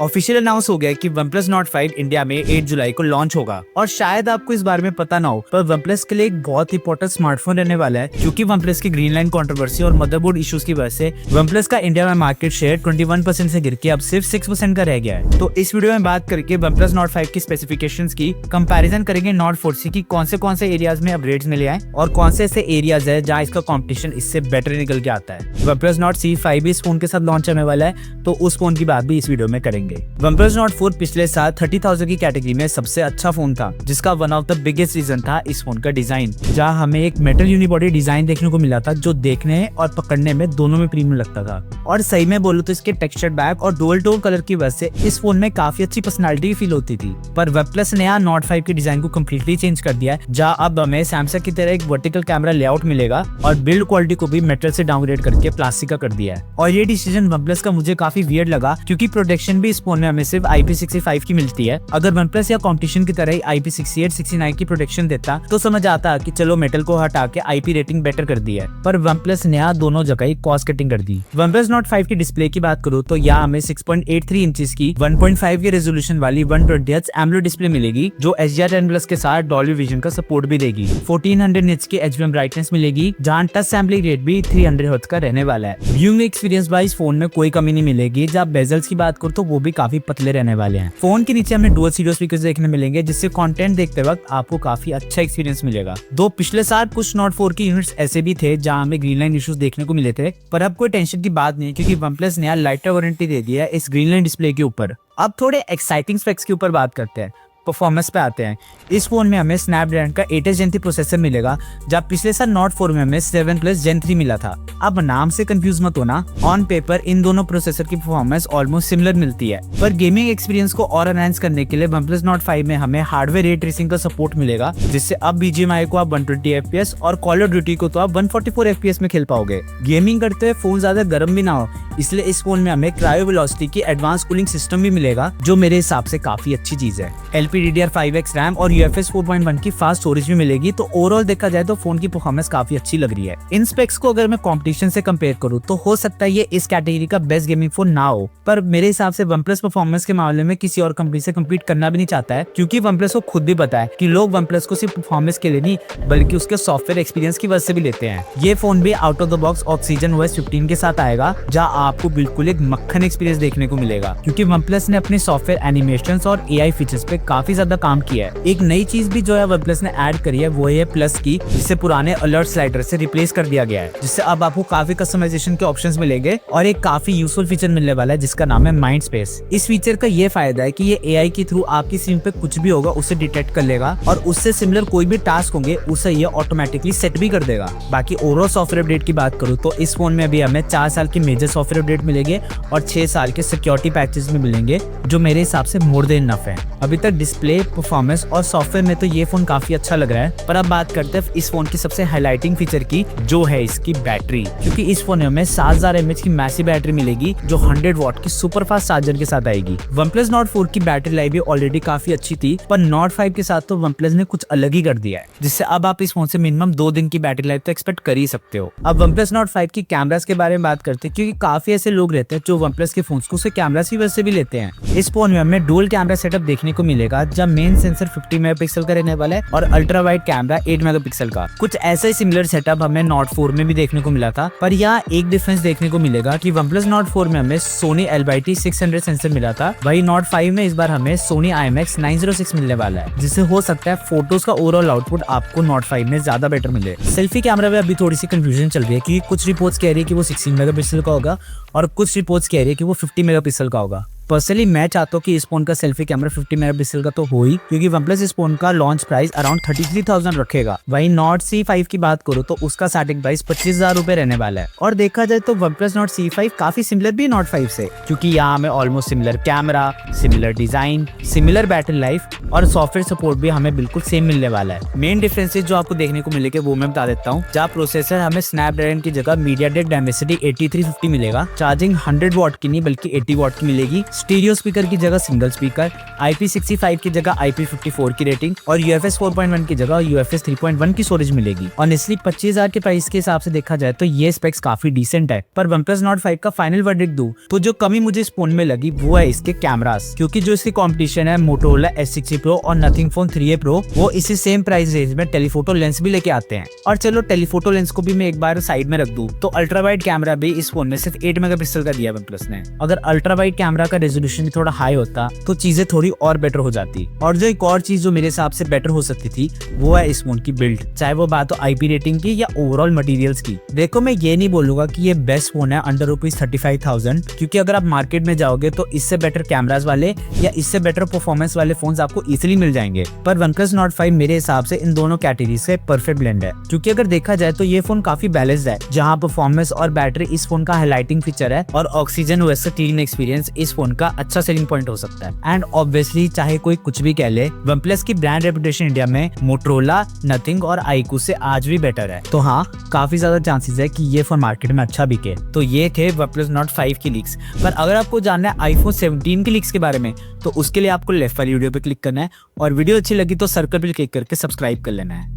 Official announce हो गया कि OnePlus Nord 5 इंडिया में 8 जुलाई को लॉन्च होगा। और शायद आपको इस बारे में पता ना हो, पर OnePlus के लिए एक बहुत इंपॉर्टेंट स्मार्टफोन रहने वाला है, क्योंकि OnePlus की ग्रीन लाइन कंट्रोवर्सी और मदरबोर्ड इश्यूज की वजह से OnePlus का इंडिया में मार्केट शेयर 21% से गिर के अब सिर्फ 6% का रह गया है। तो इस वीडियो में बात करके OnePlus Nord 5 की स्पेसिफिकेशंस की कंपैरिजन करेंगे Nord 4C की कौन से एरियाज में अपग्रेड्स मिले हैं और कौन से ऐसे एरियाज है जहाँ इसका कॉम्पिटिशन इससे बेटर निकल के आता है। OnePlus Nord C5 भी इस फोन के साथ लॉन्च होने वाला है, तो उस फोन की बात भी इस वीडियो में करेंगे। OnePlus Nord 4 पिछले साल 30,000 की कैटेगरी में सबसे अच्छा फोन था, जिसका one of the biggest reason था इस फोन का डिजाइन, जहां हमें एक मेटल यूनिबॉडी डिजाइन देखने को मिला था जो देखने और पकड़ने में दोनों में प्रीमियम लगता था। और सही में बोलूं तो इसके टेक्सचर्ड बैक और डुअल टोन कलर की वजह से इस फोन में काफी अच्छी पर्सनालिटी फील होती थी। पर OnePlus ने यहाँ Nord 5 के डिजाइन को कम्प्लीटली चेंज कर दिया है, जहाँ अब हमें सैमसंग की तरह एक वर्टिकल कैमरा लेआउट मिलेगा और बिल्ड क्वालिटी को भी मेटल से डाउनग्रेड करके प्लास्टिक का कर दिया है। और ये डिसीजन OnePlus का मुझे काफी वियर्ड लगा, क्योंकि प्रोटेक्शन भी इस फोन में हमें सिर्फ IP65 की मिलती है। अगर OnePlus या कंपटीशन की तरह ही IP68, 69 की प्रोटेक्शन देता तो समझ आता कि चलो मेटल को हटा के IP रेटिंग बेटर कर दी है, पर OnePlus ने यहाँ दोनों जगह ही कॉस्ट कटिंग कर दी। OnePlus Nord 5 की डिस्प्ले की बात करूँ तो यहाँ हमें 6.83 इंचेस की 1.5 के रेजोल्यूशन वाली 120Hz AMOLED डिस्प्ले मिलेगी, जो HDR10+ के साथ डॉल्बी विजन का सपोर्ट भी देगी। 1400 निट्स की HBM ब्राइटनेस मिलेगी, जहाँ टच सैम्पलिंग रेट भी 300 हर्ट्ज का रहने वाला है। व्यूइंग एक्सपीरियंस वाइज फोन में कोई कमी नहीं मिलेगी। जब बेजल्स की बात करूँ तो वो भी काफी पतले रहने वाले हैं। फोन के नीचे हमें डुअल स्टीरियो स्पीकर्स देखने मिलेंगे, जिससे कंटेंट देखते वक्त आपको काफी अच्छा एक्सपीरियंस मिलेगा। दो पिछले साल कुछ Nord 4 की यूनिट्स ऐसे भी थे जहां हमें ग्रीन लाइन इश्यूज देखने को मिले थे, पर अब कोई टेंशन की बात नहीं, क्योंकि OnePlus ने लाइटर वारंटी दे दी है इस ग्रीन लाइन डिस्प्ले के ऊपर। अब थोड़े एक्साइटिंग स्पेक्स के ऊपर बात करते हैं। परफॉर्मेंस पे आते हैं। इस फोन में हमें स्नैपड्रैगन का 8 Gen 3 प्रोसेसर मिलेगा, जब पिछले साल Nord 4 में हमें 7+ Gen 3 मिला था। अब नाम से कंफ्यूज मत होना, ऑन पेपर इन दोनों प्रोसेसर की परफॉर्मेंस ऑलमोस्ट सिमिलर मिलती है, पर गेमिंग एक्सपीरियंस को और एनहांस करने के लिए OnePlus Nord 5 में हमें हार्डवेयर रे ट्रेसिंग का सपोर्ट मिलेगा, जिससे अब BGMI को आप 120 FPS और कॉल ऑफ ड्यूटी को तो आप 144 FPS में खेल पाओगे। गेमिंग करते हुए फोन ज्यादा गर्म भी ना हो, इसलिए इस फोन में हमें क्रायो वेलोसिटी की एडवांस कूलिंग सिस्टम भी मिलेगा, जो मेरे हिसाब से काफी अच्छी चीज है। LPDDR5X रैम और UFS 4.1 की फास्ट स्टोरेज भी मिलेगी, तो ओवरऑल देखा जाए तो फोन की परफॉर्मेंस काफी अच्छी लग रही है। इन स्पेक्स को अगर मैं कंपटीशन से कंपेयर करूं तो हो सकता है ये इस कैटेगरी का बेस्ट गेमिंग फोन ना हो, पर मेरे हिसाब से OnePlus परफॉर्मेंस के मामले में किसी और कंपनी से कम्पीट करना भी नहीं चाहता है, क्योंकि OnePlus को खुद भी पता है कि लोग OnePlus को सिर्फ परफॉर्मेंस के लिए नहीं बल्कि उसके सॉफ्टवेयर एक्सपीरियंस की वजह से भी लेते हैं। ये फोन भी out of the box Oxygen OS 15 के साथ आएगा, जहाँ आपको बिल्कुल एक मक्खन एक्सपीरियंस देखने को मिलेगा, क्योंकि OnePlus ने अपने सॉफ्टवेयर एनिमेशंस और AI फीचर्स पे काफी ज्यादा काम किया है। एक नई चीज भी जो है OnePlus ने ऐड करी है वो है प्लस की, जिसे पुराने अलर्ट स्लाइडर से रिप्लेस कर दिया गया है, जिससे अब आपको काफी कस्टमाइजेशन के ऑप्शंस मिलेंगे और एक काफी यूजफुल फीचर मिलने वाला है जिसका नाम है माइंड स्पेस। इस फीचर का ये फायदा है कि ये AI के थ्रू आपकी स्क्रीन पे कुछ भी होगा उसे डिटेक्ट कर लेगा और उससे सिमिलर कोई भी टास्क होंगे उसे ये ऑटोमेटिकली सेट भी कर देगा। बाकी ओवरऑल सॉफ्टवेयर अपडेट की बात करूँ तो इस फोन में अभी हमें 4 साल की मेजर सॉफ्टवेयर अपडेट मिलेंगे और 6 साल के सिक्योरिटी पैचेस में मिलेंगे, जो मेरे हिसाब से मोर देन इनफ है। अभी तक डिस्प्ले, परफॉर्मेंस और सॉफ्टवेयर में तो ये फोन काफी अच्छा लग रहा है, पर अब बात करते हैं इस फोन की सबसे हाईलाइटिंग फीचर की, जो है इसकी बैटरी। क्योंकि इस फोन में हमें 7000 mAh की मैसिव बैटरी मिलेगी, जो 100 वॉट की सुपर फास्ट चार्जर के साथ आएगी। OnePlus Nord 4 की बैटरी लाइफ भी ऑलरेडी काफी अच्छी थी, पर Nord 5 के साथ तो OnePlus ने कुछ अलग ही कर दिया है, जिससे अब आप इस फोन से मिनिमम 2 दिन की बैटरी लाइफ तो एक्सपेक्ट कर ही सकते हो। अब OnePlus Nord 5 की कैमरास के बारे में बात करते हैं, क्योंकि काफी ऐसे लोग रहते हैं जो OnePlus के फोन को कैमरास की वजह से भी लेते हैं। इस फोन में हमें डुअल कैमरा सेटअप देखने को मिलेगा, जब मेन सेंसर 50 मेगापिक्सल का रहने वाला है और अल्ट्रा वाइड कैमरा 8 मेगापिक्सल का। कुछ ऐसा ही सिमिलर सेटअप हमें Nord 4 में भी देखने को मिला था, पर यहाँ एक डिफरेंस देखने को मिलेगा कि OnePlus Nord 4 में हमें Sony LYT600 सेंसर मिला था, वही Nord 5 में इस बार हमें Sony IMX 906 मिलने वाला है, जिससे हो सकता है फोटोज का ओवरऑल आउटपुट आपको Nord 5 में ज्यादा बेटर मिले। सेल्फी कैमरा में अभी थोड़ी सी कंफ्यूजन चल रही है, क्योंकि कुछ रिपोर्ट्स कह रही है कि वो 16 मेगापिक्सल का होगा और कुछ रिपोर्ट्स कह रही है कि वो 50 मेगापिक्सल का होगा। पर्सनली मैं चाहता हूँ कि इस फोन का सेल्फी कैमरा 50 मेगापिक्सल का तो हो ही, क्योंकि OnePlus इस फोन का लॉन्च प्राइस अराउंड 33,000 रखेगा। वहीं Nord C5 की बात करूँ तो उसका स्टार्टिंग प्राइस 25,000 रुपए रहने वाला है। और देखा जाए तो OnePlus Nord C5 काफी सिमिलर भी Nord 5 से, क्योंकि यहाँ हमें almost similar camera, similar design, similar battery life और सॉफ्टवेयर सपोर्ट भी हमें बिल्कुल सेम मिलने वाला है। मेन डिफरेंसेस जो आपको देखने को मिलेंगे वो मैं बता देता हूँ। जहाँ प्रोसेसर हमें स्नैपड्रैगन की जगह MediaTek Dimensity 8350 मिलेगा, चार्जिंग 100 वॉट की नहीं बल्कि 80 वॉट की मिलेगी, स्टीरियो स्पीकर की जगह सिंगल स्पीकर, IP65 की जगह IP54 की रेटिंग और UFS 4.1 की जगह UFS 3.1 की स्टोरेज मिलेगी। ऑनेस्टली 25,000 के प्राइस के हिसाब से देखा जाए तो ये स्पेक्स काफी डिसेंट है। पर OnePlus Nord 5 का फाइनल वर्डिक्ट दूं तो जो कमी मुझे इस फोन में लगी वो है इसके कैमरास, क्योंकि जो इसकी कंपटीशन है Motorola S60 Pro और Nothing Phone 3a Pro, वो इसी सेम प्राइस रेंज में टेलीफोटो लेंस भी लेके आते हैं। और चलो टेलीफोटो लेंस को भी मैं एक बार साइड में रख दूं तो अल्ट्रा वाइड कैमरा भी इस फोन में सिर्फ 8 मेगापिक्सल का दिया OnePlus ने। अगर अल्ट्रा वाइड कैमरा का रेजोल्यूशन थोड़ा हाई होता तो चीजें थोड़ी और बेटर हो जाती। और जो एक और चीज जो मेरे हिसाब से बेटर हो सकती थी वो है इस फोन की बिल्ड, चाहे वो बात हो IP रेटिंग की या ओवरऑल मटेरियल्स की। देखो मैं ये नहीं बोलूंगा कि ये बेस्ट फोन है अंडर ₹35,000, क्योंकि अगर आप मार्केट में जाओगे तो इससे बेटर कैमरास वाले या इससे बेटर परफॉर्मेंस वाले फोन्स आपको इजीली मिल जाएंगे। पर OnePlus Nord 5 मेरे हिसाब से इन दोनों कैटेगरी से परफेक्ट ब्लेंड है, क्योंकि अगर देखा जाए तो ये फोन काफी बैलेंस्ड है, जहां परफॉर्मेंस और बैटरी इस फोन का हाईलाइटिंग फीचर है और ऑक्सीजन OS से क्लीन एक्सपीरियंस इस फोन का अच्छा सेलिंग पॉइंट हो सकता है। एंड ऑब्वियसली चाहे कोई कुछ भी कह ले, OnePlus की ब्रांड रेपुटेशन इंडिया में Motorola, Nothing और iQOO से आज भी बेटर है। तो हाँ, काफी ज्यादा चांसेस है कि ये फोन मार्केट में अच्छा बिके। तो ये थे OnePlus Nord 5 की लीक्स। पर अगर आपको जानना है iPhone 17 की लीक्स के बारे में तो उसके लिए आपको लेफ्ट वाली वीडियो पे क्लिक करना है और वीडियो अच्छी लगी तो सर्कल पे क्लिक करके सब्सक्राइब कर लेना है।